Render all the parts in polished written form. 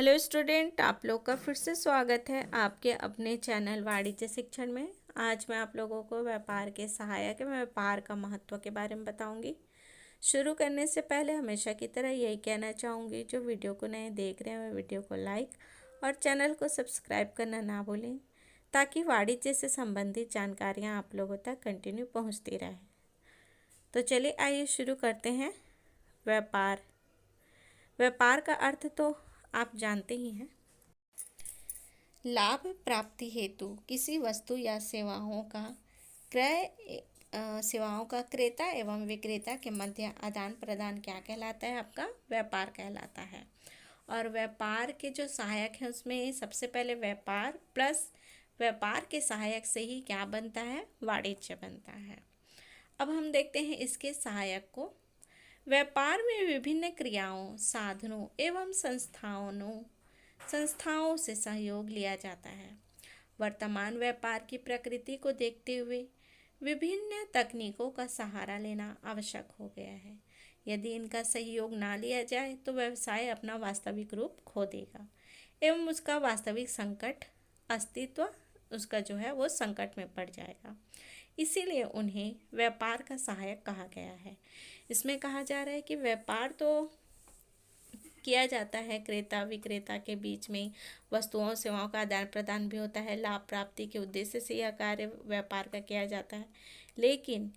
Hello student, आप लोग का फिर से स्वागत है आपके अपने चैनल वाणिज्य शिक्षण में। आज मैं आप लोगों को व्यापार के सहायक एवं व्यापार का महत्व के बारे में बताऊंगी। शुरू करने से पहले हमेशा की तरह यही कहना चाहूँगी, जो वीडियो को नए देख रहे हैं वह वीडियो को लाइक और चैनल को सब्सक्राइब करना ना भूलें, ताकि वाणिज्य से संबंधित जानकारियाँ आप लोगों तक कंटिन्यू पहुँचती रहे। तो चलिए आइए शुरू करते हैं। व्यापार व्यापार का अर्थ तो आप जानते ही हैं। लाभ प्राप्ति हेतु किसी वस्तु या सेवाओं का सेवाओं का क्रेता एवं विक्रेता के मध्य आदान प्रदान क्या कहलाता है? आपका व्यापार कहलाता है। और व्यापार के जो सहायक हैं उसमें सबसे पहले व्यापार प्लस व्यापार के सहायक से ही क्या बनता है? वाणिज्य बनता है। अब हम देखते हैं इसके सहायक को। व्यापार में विभिन्न क्रियाओं, साधनों एवं संस्थाओं से सहयोग लिया जाता है। वर्तमान व्यापार की प्रकृति को देखते हुए विभिन्न तकनीकों का सहारा लेना आवश्यक हो गया है। यदि इनका सहयोग ना लिया जाए तो व्यवसाय अपना वास्तविक रूप खो देगा एवं उसका वास्तविक संकट अस्तित्व उसका जो है वो संकट में पड़ जाएगा। इसीलिए उन्हें व्यापार का सहायक कहा गया है। इसमें कहा जा रहा है कि व्यापार तो किया जाता है, क्रेता विक्रेता के बीच में वस्तुओं सेवाओं का आदान प्रदान भी होता है। लाभ प्राप्ति के उद्देश्य से यह कार्य व्यापार का किया जाता है, लेकिन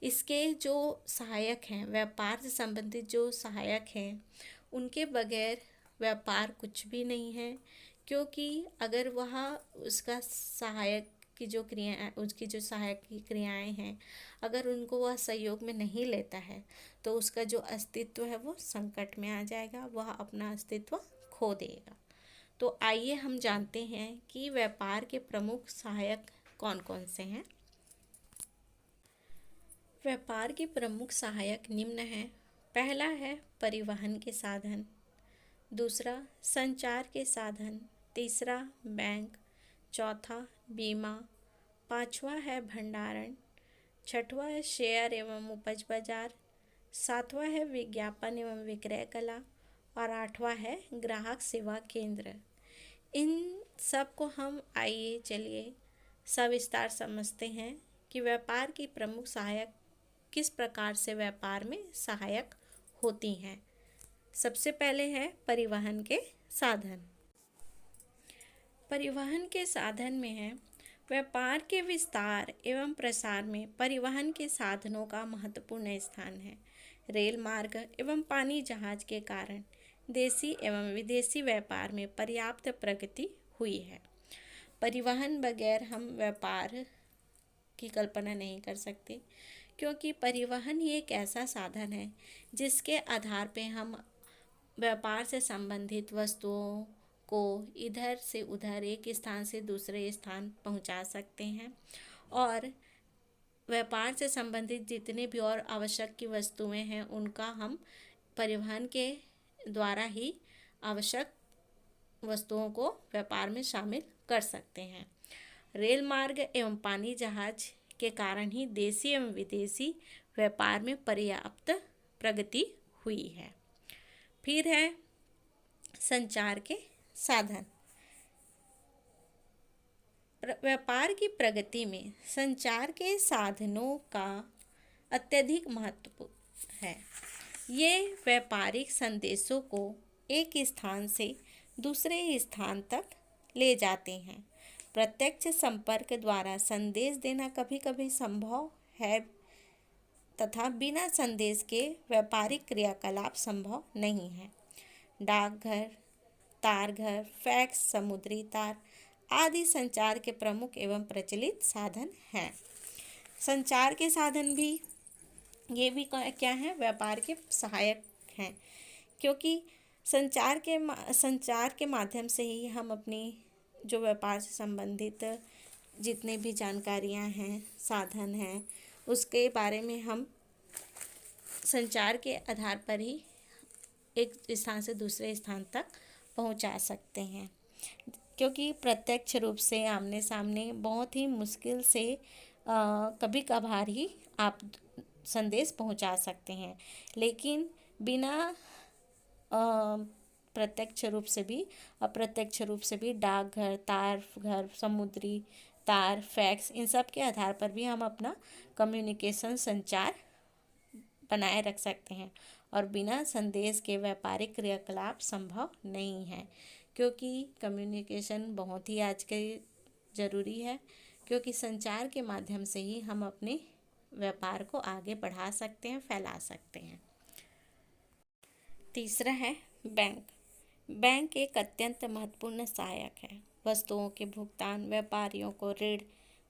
इसके जो सहायक हैं, व्यापार से संबंधित जो सहायक हैं, उनके बगैर व्यापार कुछ भी नहीं है। क्योंकि अगर वह उसका सहायक की जो क्रिया उसकी जो सहायक की क्रियाएं हैं, अगर उनको वह सहयोग में नहीं लेता है तो उसका जो अस्तित्व है वो संकट में आ जाएगा, वह अपना अस्तित्व खो देगा। तो आइए हम जानते हैं कि व्यापार के प्रमुख सहायक कौन कौन से हैं। व्यापार के प्रमुख सहायक निम्न हैं। पहला है परिवहन के साधन, दूसरा संचार के साधन, तीसरा बैंक, चौथा बीमा, पांचवा है भंडारण, छठवां है शेयर एवं उपज बाजार, सातवां है विज्ञापन एवं विक्रय कला और आठवां है ग्राहक सेवा केंद्र। इन सब को हम आइए चलिए सविस्तार समझते हैं कि व्यापार की प्रमुख सहायक किस प्रकार से व्यापार में सहायक होती हैं। सबसे पहले है परिवहन के साधन। परिवहन के साधन में है व्यापार के विस्तार एवं प्रसार में परिवहन के साधनों का महत्वपूर्ण स्थान है। रेल मार्ग एवं पानी जहाज के कारण देशी एवं विदेशी व्यापार में पर्याप्त प्रगति हुई है। परिवहन बगैर हम व्यापार की कल्पना नहीं कर सकते, क्योंकि परिवहन ही एक ऐसा साधन है जिसके आधार पे हम व्यापार से संबंधित वस्तुओं को इधर से उधर एक स्थान से दूसरे स्थान पहुंचा सकते हैं। और व्यापार से संबंधित जितने भी और आवश्यक की वस्तुएं हैं उनका हम परिवहन के द्वारा ही आवश्यक वस्तुओं को व्यापार में शामिल कर सकते हैं। रेल मार्ग एवं पानी जहाज के कारण ही देशी एवं विदेशी व्यापार में पर्याप्त प्रगति हुई है। फिर है संचार के साधन। व्यापार की प्रगति में संचार के साधनों का अत्यधिक महत्व है। ये व्यापारिक संदेशों को एक स्थान से दूसरे स्थान तक ले जाते हैं। प्रत्यक्ष संपर्क द्वारा संदेश देना कभी कभी संभव है तथा बिना संदेश के व्यापारिक क्रियाकलाप संभव नहीं है। डाकघर, तारघर, फैक्स, समुद्री तार आदि संचार के प्रमुख एवं प्रचलित साधन हैं। संचार के साधन भी ये भी क्या है? व्यापार के सहायक हैं, क्योंकि संचार के माध्यम से ही हम अपनी जो व्यापार से संबंधित जितने भी जानकारियां हैं, साधन हैं, उसके बारे में हम संचार के आधार पर ही एक स्थान से दूसरे स्थान तक पहुंचा सकते हैं। क्योंकि प्रत्यक्ष रूप से आमने सामने बहुत ही मुश्किल से कभी कभार ही आप संदेश पहुंचा सकते हैं, लेकिन बिना प्रत्यक्ष रूप से भी अप्रत्यक्ष रूप से भी डाकघर, तार घर, समुद्री तार, फैक्स, इन सब के आधार पर भी हम अपना कम्युनिकेशन संचार बनाए रख सकते हैं। और बिना संदेश के व्यापारिक क्रियाकलाप संभव नहीं है, क्योंकि कम्युनिकेशन बहुत ही आज के ज़रूरी है, क्योंकि संचार के माध्यम से ही हम अपने व्यापार को आगे बढ़ा सकते हैं, फैला सकते हैं। तीसरा है बैंक। बैंक एक अत्यंत महत्वपूर्ण सहायक है। वस्तुओं के भुगतान, व्यापारियों को ऋण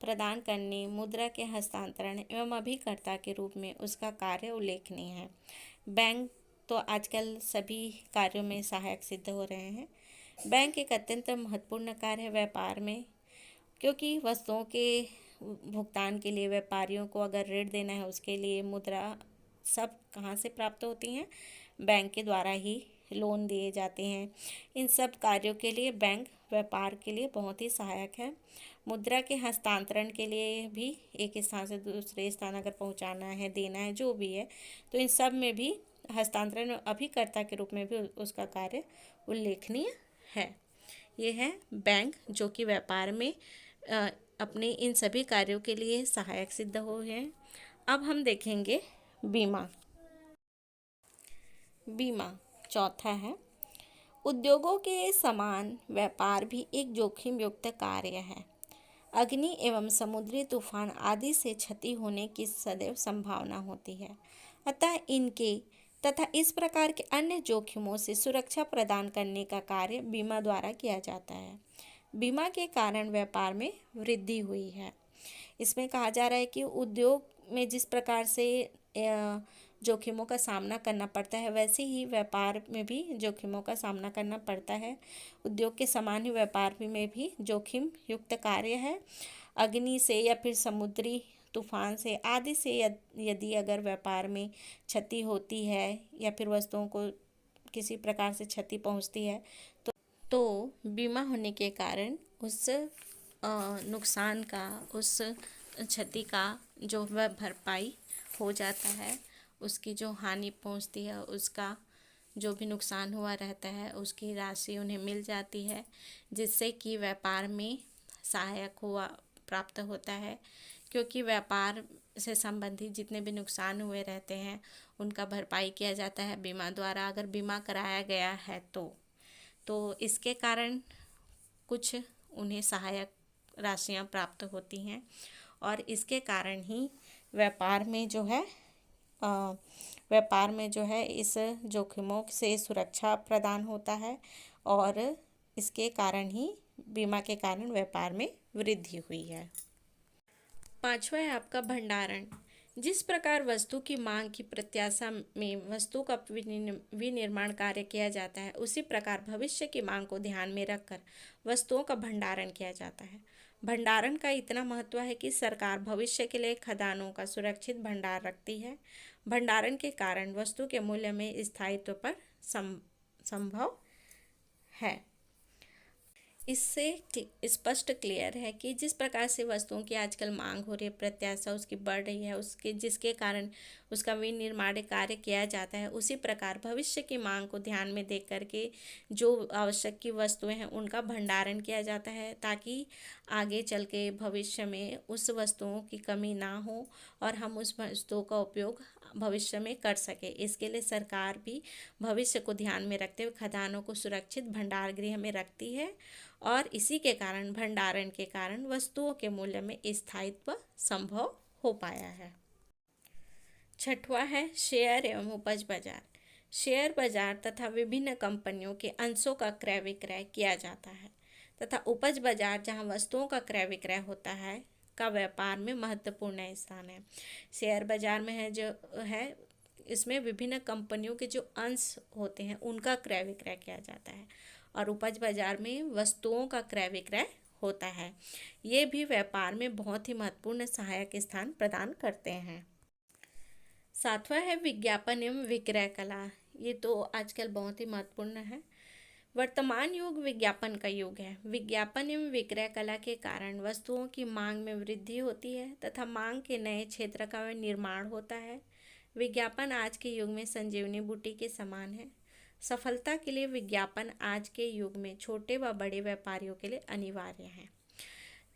प्रदान करने, मुद्रा के हस्तांतरण एवं अभिकर्ता के रूप में उसका कार्य उल्लेखनीय है। बैंक तो आजकल सभी कार्यों में सहायक सिद्ध हो रहे हैं। बैंक एक अत्यंत महत्वपूर्ण कार्य है व्यापार में, क्योंकि वस्तुओं के भुगतान के लिए व्यापारियों को अगर ऋण देना है, उसके लिए मुद्रा सब कहाँ से प्राप्त होती हैं? बैंक के द्वारा ही लोन दिए जाते हैं। इन सब कार्यों के लिए बैंक व्यापार के लिए बहुत ही सहायक है। मुद्रा के हस्तांतरण के लिए भी एक स्थान से दूसरे स्थान अगर पहुंचाना है, देना है, जो भी है, तो इन सब में भी हस्तांतरण अभिकर्ता के रूप में भी उसका कार्य उल्लेखनीय है। ये है बैंक, जो कि व्यापार में अपने इन सभी कार्यों के लिए सहायक सिद्ध हो हैं। अब हम देखेंगे बीमा। बीमा चौथा है। उद्योगों के समान व्यापार भी एक जोखिम युक्त कार्य है। अग्नि एवं समुद्री तूफान आदि से क्षति होने की सदैव संभावना होती है। अतः इनके तथा इस प्रकार के अन्य जोखिमों से सुरक्षा प्रदान करने का कार्य बीमा द्वारा किया जाता है। बीमा के कारण व्यापार में वृद्धि हुई है। इसमें कहा जा रहा है कि उद्योग में जिस प्रकार से जोखिमों का सामना करना पड़ता है, वैसे ही व्यापार में भी जोखिमों का सामना करना पड़ता है। उद्योग के समान ही व्यापार में भी जोखिम युक्त कार्य है। अग्नि से या फिर समुद्री तूफान से आदि से यदि अगर व्यापार में क्षति होती है या फिर वस्तुओं को किसी प्रकार से क्षति पहुंचती है, तो बीमा होने के कारण उस नुकसान का, उस क्षति का जो वह भरपाई हो जाता है, उसकी जो हानि पहुंचती है, उसका जो भी नुकसान हुआ रहता है, उसकी राशि उन्हें मिल जाती है, जिससे कि व्यापार में सहायक हुआ प्राप्त होता है। क्योंकि व्यापार से संबंधित जितने भी नुकसान हुए रहते हैं, उनका भरपाई किया जाता है बीमा द्वारा, अगर बीमा कराया गया है तो इसके कारण कुछ उन्हें सहायक राशियां प्राप्त होती हैं, और इसके कारण ही व्यापार में जो है इस जोखिमों से सुरक्षा प्रदान होता है, और इसके कारण ही बीमा के कारण व्यापार में वृद्धि हुई है। पांचवा है आपका भंडारण। जिस प्रकार वस्तु की मांग की प्रत्याशा में वस्तु का विनिर्माण कार्य किया जाता है, उसी प्रकार भविष्य की मांग को ध्यान में रखकर वस्तुओं का भंडारण किया जाता है। भंडारण का इतना महत्व है कि सरकार भविष्य के लिए खदानों का सुरक्षित भंडार रखती है। भंडारण के कारण वस्तु के मूल्य में स्थायित्व पर संभव है। इससे स्पष्ट क्लियर है कि जिस प्रकार से वस्तुओं की आजकल मांग हो रही है, प्रत्याशा उसकी बढ़ रही है, जिसके कारण उसका विनिर्माण कार्य किया जाता है, उसी प्रकार भविष्य की मांग को ध्यान में देख करके जो आवश्यक की वस्तुएं हैं उनका भंडारण किया जाता है, ताकि आगे चल के भविष्य में उस वस्तुओं की कमी ना हो और हम उस वस्तुओं का उपयोग भविष्य में कर सके। इसके लिए सरकार भी भविष्य को ध्यान में रखते हुए खदानों को सुरक्षित भंडार गृह में रखती है, और इसी के कारण भंडारण के कारण वस्तुओं के मूल्य में स्थायित्व संभव हो पाया है। छठवां है शेयर एवं उपज बाजार। शेयर बाजार तथा विभिन्न कंपनियों के अंशों का क्रय विक्रय किया जाता है, तथा उपज बाजार जहां वस्तुओं का क्रय विक्रय होता है का व्यापार में महत्वपूर्ण स्थान है। शेयर बाजार में इसमें विभिन्न कंपनियों के जो अंश होते हैं उनका क्रय विक्रय किया जाता है, और उपज बाजार में वस्तुओं का क्रय विक्रय होता है। ये भी व्यापार में बहुत ही महत्वपूर्ण सहायक स्थान प्रदान करते हैं। सातवां है विज्ञापन एवं विक्रय कला। ये तो आजकल बहुत ही महत्वपूर्ण है। वर्तमान युग विज्ञापन का युग है। विज्ञापन एवं विक्रय कला के कारण वस्तुओं की मांग में वृद्धि होती है तथा मांग के नए क्षेत्र का निर्माण होता है। विज्ञापन आज के युग में संजीवनी बूटी के समान है। सफलता के लिए विज्ञापन आज के युग में छोटे व बड़े व्यापारियों के लिए अनिवार्य है।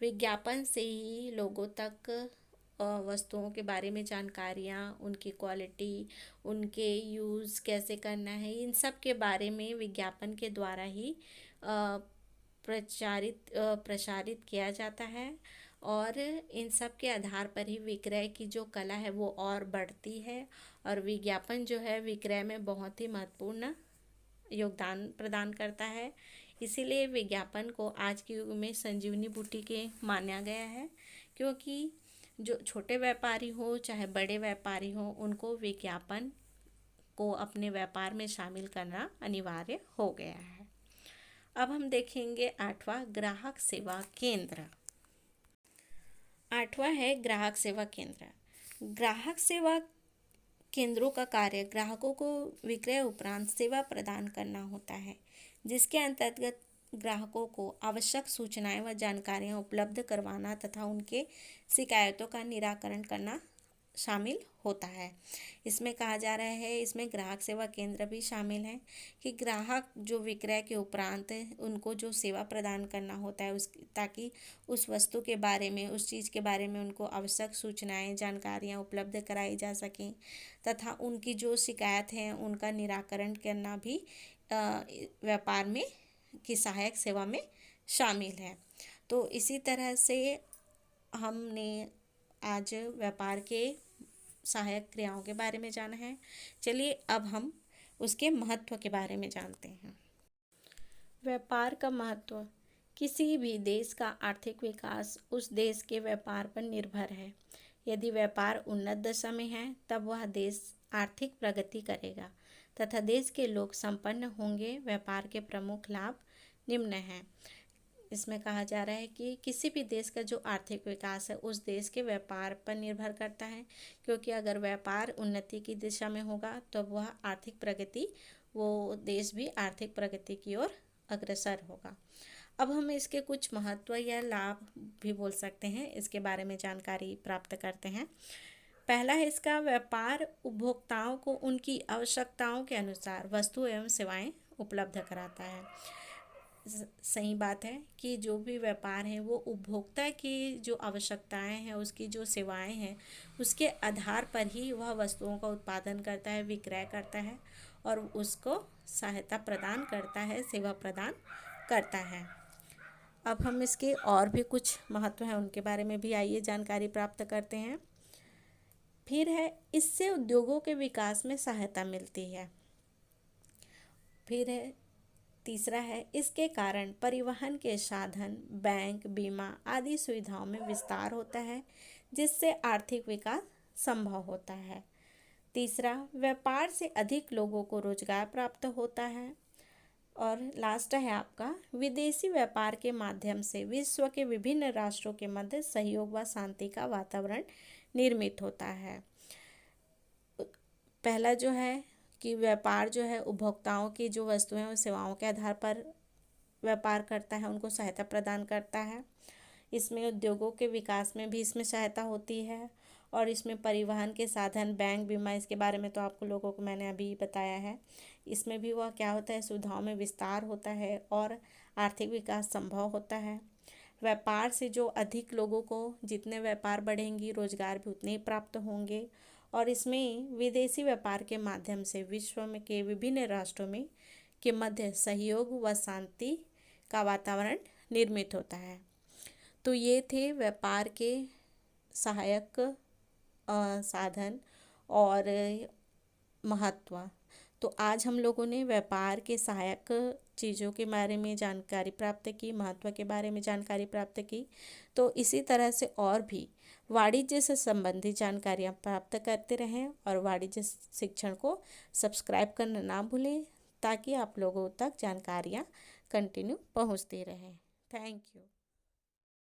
विज्ञापन से ही लोगों तक वस्तुओं के बारे में जानकारियाँ, उनकी क्वालिटी, उनके यूज़ कैसे करना है, इन सब के बारे में विज्ञापन के द्वारा ही प्रसारित किया जाता है। और इन सब के आधार पर ही विक्रय की जो कला है वो और बढ़ती है, और विज्ञापन जो है विक्रय में बहुत ही महत्वपूर्ण योगदान प्रदान करता है। इसीलिए विज्ञापन को आज के युग में संजीवनी बूटी के माना गया है, क्योंकि जो छोटे व्यापारी हो चाहे बड़े व्यापारी हो, उनको विज्ञापन को अपने व्यापार में शामिल करना अनिवार्य हो गया है। अब हम देखेंगे 8वां ग्राहक सेवा केंद्र। 8वां है ग्राहक सेवा केंद्र। ग्राहक सेवा केंद्रों का कार्य ग्राहकों को विक्रय उपरांत सेवा प्रदान करना होता है, जिसके अंतर्गत ग्राहकों को आवश्यक सूचनाएं व जानकारियां उपलब्ध करवाना तथा उनके शिकायतों का निराकरण करना शामिल होता है। इसमें कहा जा रहा है, इसमें ग्राहक सेवा केंद्र भी शामिल है कि ग्राहक जो विक्रय के उपरांत उनको जो सेवा प्रदान करना होता है ताकि उस वस्तु के बारे में, उस चीज़ के बारे में उनको आवश्यक सूचनाएं, जानकारियां उपलब्ध कराई जा सकें तथा उनकी जो शिकायत है उनका निराकरण करना भी व्यापार में की सहायक सेवा में शामिल है। तो इसी तरह से हमने आज व्यापार के सहायक क्रियाओं के बारे में जाना है। चलिए अब हम उसके महत्व के बारे में जानते हैं। व्यापार का महत्व। किसी भी देश का आर्थिक विकास उस देश के व्यापार पर निर्भर है। यदि व्यापार उन्नत दशा में है तब वह देश आर्थिक प्रगति करेगा तथा देश के लोग संपन्न होंगे। व्यापार के प्रमुख लाभ निम्न हैं। इसमें कहा जा रहा है कि किसी भी देश का जो आर्थिक विकास है उस देश के व्यापार पर निर्भर करता है, क्योंकि अगर व्यापार उन्नति की दिशा में होगा तो वह आर्थिक प्रगति, वो देश भी आर्थिक प्रगति की ओर अग्रसर होगा। अब हम इसके कुछ महत्व या लाभ भी बोल सकते हैं, इसके बारे में जानकारी प्राप्त करते हैं। पहला है इसका, व्यापार उपभोक्ताओं को उनकी आवश्यकताओं के अनुसार वस्तु एवं सेवाएं उपलब्ध कराता है। सही बात है कि जो भी व्यापार है वो उपभोक्ता की जो आवश्यकताएं हैं, उसकी जो सेवाएं हैं, उसके आधार पर ही वह वस्तुओं का उत्पादन करता है, विक्रय करता है और उसको सहायता प्रदान करता है, सेवा प्रदान करता है। अब हम इसके और भी कुछ महत्व हैं उनके बारे में भी आइए जानकारी प्राप्त करते हैं। फिर है, इससे उद्योगों के विकास में सहायता मिलती है। फिर है, तीसरा है, इसके कारण परिवहन के साधन, बैंक, बीमा आदि सुविधाओं में विस्तार होता है, जिससे आर्थिक विकास संभव होता है। तीसरा, व्यापार से अधिक लोगों को रोजगार प्राप्त होता है। और लास्ट है आपका, विदेशी व्यापार के माध्यम से विश्व के विभिन्न राष्ट्रों के मध्य सहयोग व शांति का वातावरण निर्मित होता है। पहला जो है कि व्यापार जो है उपभोक्ताओं की जो वस्तुएं और सेवाओं के आधार पर व्यापार करता है, उनको सहायता प्रदान करता है। इसमें उद्योगों के विकास में भी इसमें सहायता होती है। और इसमें परिवहन के साधन, बैंक, बीमा, इसके बारे में तो आपको लोगों को मैंने अभी बताया है। इसमें भी वह क्या होता है, सुविधाओं में विस्तार होता है और आर्थिक विकास संभव होता है। व्यापार से जो अधिक लोगों को, जितने व्यापार बढ़ेंगी, रोजगार भी उतने ही प्राप्त होंगे। और इसमें विदेशी व्यापार के माध्यम से विश्व में के विभिन्न राष्ट्रों में के मध्य सहयोग व शांति का वातावरण निर्मित होता है। तो ये थे व्यापार के सहायक साधन और महत्व। तो आज हम लोगों ने व्यापार के सहायक चीज़ों के बारे में जानकारी प्राप्त की, महत्व के बारे में जानकारी प्राप्त की। तो इसी तरह से और भी वाणिज्य से संबंधित जानकारियाँ प्राप्त करते रहें और वाणिज्य शिक्षण को सब्सक्राइब करना ना भूलें, ताकि आप लोगों तक जानकारियाँ कंटिन्यू पहुँचती रहें। Thank you.